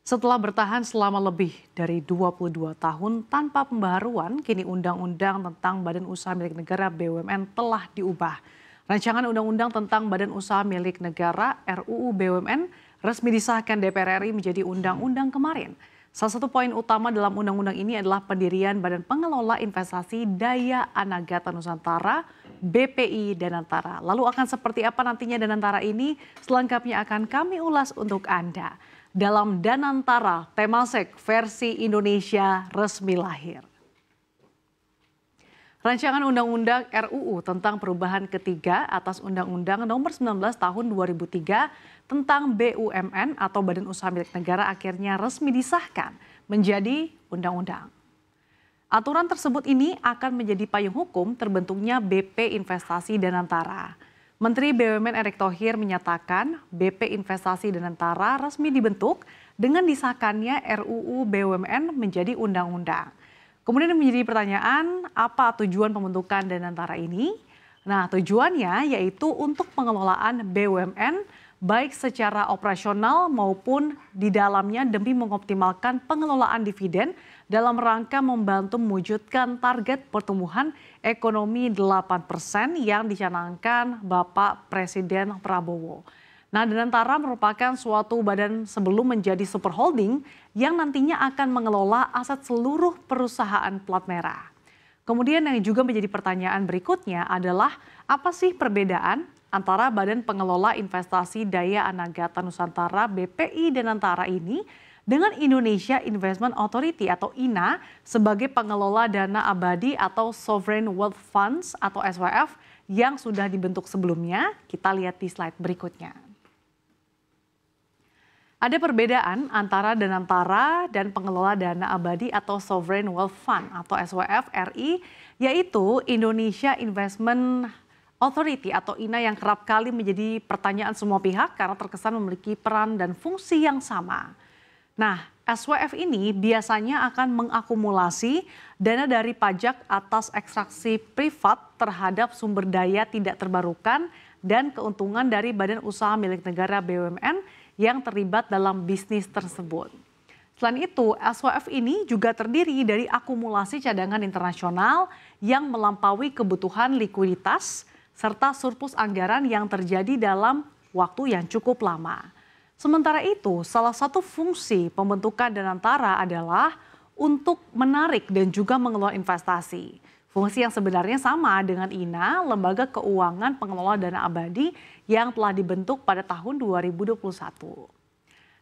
Setelah bertahan selama lebih dari 22 tahun tanpa pembaharuan, kini Undang-Undang tentang Badan Usaha Milik Negara BUMN telah diubah. Rancangan Undang-Undang tentang Badan Usaha Milik Negara RUU BUMN resmi disahkan DPR RI menjadi undang-undang kemarin. Salah satu poin utama dalam undang-undang ini adalah pendirian Badan Pengelola Investasi Daya Anagata Nusantara BPI Danantara. Lalu akan seperti apa nantinya Danantara ini? Selengkapnya akan kami ulas untuk Anda. Dalam Danantara, Temasek versi Indonesia resmi lahir. Rancangan Undang-Undang RUU tentang perubahan ketiga atas Undang-Undang Nomor 19 Tahun 2003 tentang BUMN atau Badan Usaha Milik Negara akhirnya resmi disahkan menjadi undang-undang. Aturan tersebut ini akan menjadi payung hukum terbentuknya BP Investasi Danantara. Menteri BUMN Erick Thohir menyatakan BP Investasi Danantara resmi dibentuk dengan disahkannya RUU BUMN menjadi undang-undang. Kemudian menjadi pertanyaan, apa tujuan pembentukan Danantara ini? Nah, tujuannya yaitu untuk pengelolaan BUMN baik secara operasional maupun di dalamnya demi mengoptimalkan pengelolaan dividen dalam rangka membantu mewujudkan target pertumbuhan ekonomi 8% yang dicanangkan Bapak Presiden Prabowo. Nah, Danantara merupakan suatu badan sebelum menjadi super holding yang nantinya akan mengelola aset seluruh perusahaan plat merah. Kemudian yang juga menjadi pertanyaan berikutnya adalah apa sih perbedaan antara Badan Pengelola Investasi Daya Anagata Nusantara BPI Danantara ini dengan Indonesia Investment Authority atau INA sebagai pengelola dana abadi atau Sovereign Wealth Funds atau SWF yang sudah dibentuk sebelumnya. Kita lihat di slide berikutnya. Ada perbedaan antara Danantara dan pengelola dana abadi atau Sovereign Wealth Fund atau SWF RI, yaitu Indonesia Investment Authority atau INA yang kerap kali menjadi pertanyaan semua pihak karena terkesan memiliki peran dan fungsi yang sama. Nah, SWF ini biasanya akan mengakumulasi dana dari pajak atas ekstraksi privat terhadap sumber daya tidak terbarukan dan keuntungan dari Badan Usaha Milik Negara BUMN yang terlibat dalam bisnis tersebut. Selain itu, SWF ini juga terdiri dari akumulasi cadangan internasional yang melampaui kebutuhan likuiditas serta surplus anggaran yang terjadi dalam waktu yang cukup lama. Sementara itu, salah satu fungsi pembentukan Danantara adalah untuk menarik dan juga mengelola investasi. Fungsi yang sebenarnya sama dengan INA, Lembaga Keuangan Pengelola Dana Abadi yang telah dibentuk pada tahun 2021.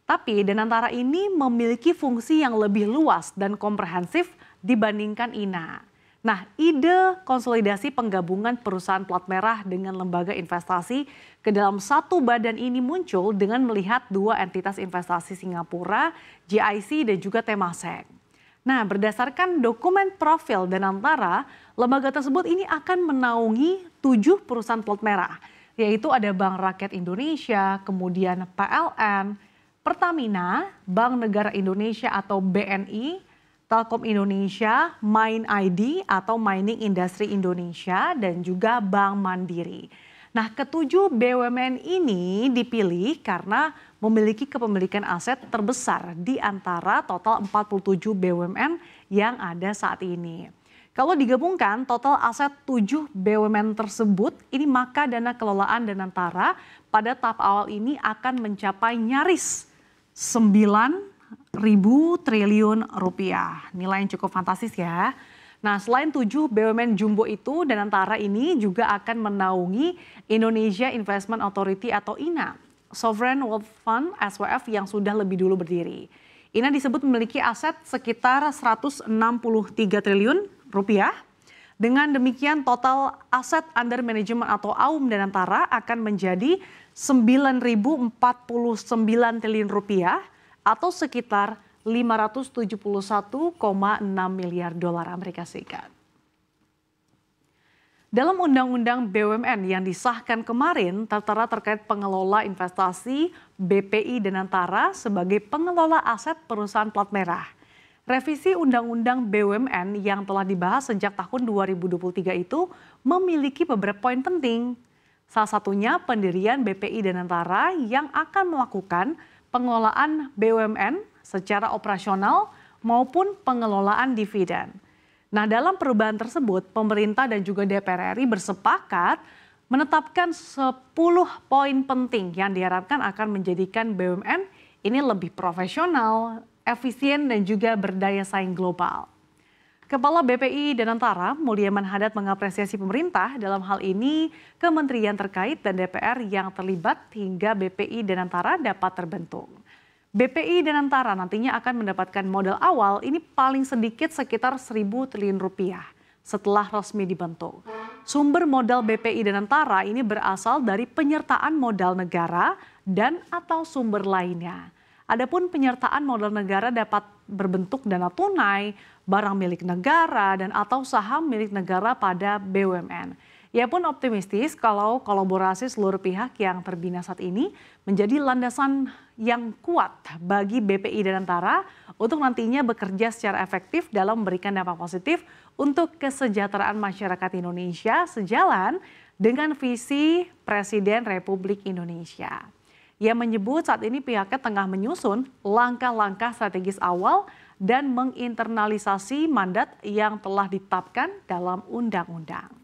Tapi Danantara ini memiliki fungsi yang lebih luas dan komprehensif dibandingkan INA. Nah, ide konsolidasi penggabungan perusahaan plat merah dengan lembaga investasi ke dalam satu badan ini muncul dengan melihat dua entitas investasi Singapura, GIC dan juga Temasek. Nah, berdasarkan dokumen profil Danantara, lembaga tersebut ini akan menaungi 7 perusahaan plat merah, yaitu ada Bank Rakyat Indonesia, kemudian PLN, Pertamina, Bank Negara Indonesia atau BNI, Telkom Indonesia, Main ID atau Mining Industry Indonesia, dan juga Bank Mandiri. Nah, ketujuh BUMN ini dipilih karena memiliki kepemilikan aset terbesar di antara total 47 BUMN yang ada saat ini. Kalau digabungkan total aset 7 BUMN tersebut, ini maka dana kelolaan Danantara pada tahap awal ini akan mencapai nyaris 9.000 triliun rupiah. Nilai yang cukup fantastis ya. Nah, selain 7 BUMN jumbo itu, Danantara ini juga akan menaungi Indonesia Investment Authority atau INA, Sovereign Wealth Fund SWF yang sudah lebih dulu berdiri. INA disebut memiliki aset sekitar 163 triliun rupiah. Dengan demikian total aset under management atau AUM Danantara akan menjadi 9.049 triliun rupiah atau sekitar 571,6 miliar dolar Amerika Serikat. Dalam Undang-Undang BUMN yang disahkan kemarin, tertera terkait pengelola investasi BPI Danantara sebagai pengelola aset perusahaan plat merah. Revisi Undang-Undang BUMN yang telah dibahas sejak tahun 2023 itu memiliki beberapa poin penting. Salah satunya pendirian BPI Danantara yang akan melakukan pengelolaan BUMN secara operasional maupun pengelolaan dividen. Nah, dalam perubahan tersebut, pemerintah dan juga DPR RI bersepakat menetapkan 10 poin penting yang diharapkan akan menjadikan BUMN ini lebih profesional, efisien, dan juga berdaya saing global. Kepala BPI Danantara, Mulyaman Hadad, mengapresiasi pemerintah dalam hal ini kementerian terkait dan DPR yang terlibat hingga BPI Danantara dapat terbentuk. BPI Danantara nantinya akan mendapatkan modal awal ini paling sedikit sekitar 1.000 triliun rupiah setelah resmi dibentuk. Sumber modal BPI Danantara ini berasal dari penyertaan modal negara dan atau sumber lainnya. Adapun penyertaan modal negara dapat berbentuk dana tunai, barang milik negara, dan atau saham milik negara pada BUMN. Ia pun optimistis kalau kolaborasi seluruh pihak yang terbina saat ini menjadi landasan yang kuat bagi BPI Danantara untuk nantinya bekerja secara efektif dalam memberikan dampak positif untuk kesejahteraan masyarakat Indonesia sejalan dengan visi Presiden Republik Indonesia. Ia menyebut saat ini pihaknya tengah menyusun langkah-langkah strategis awal dan menginternalisasi mandat yang telah ditetapkan dalam undang-undang.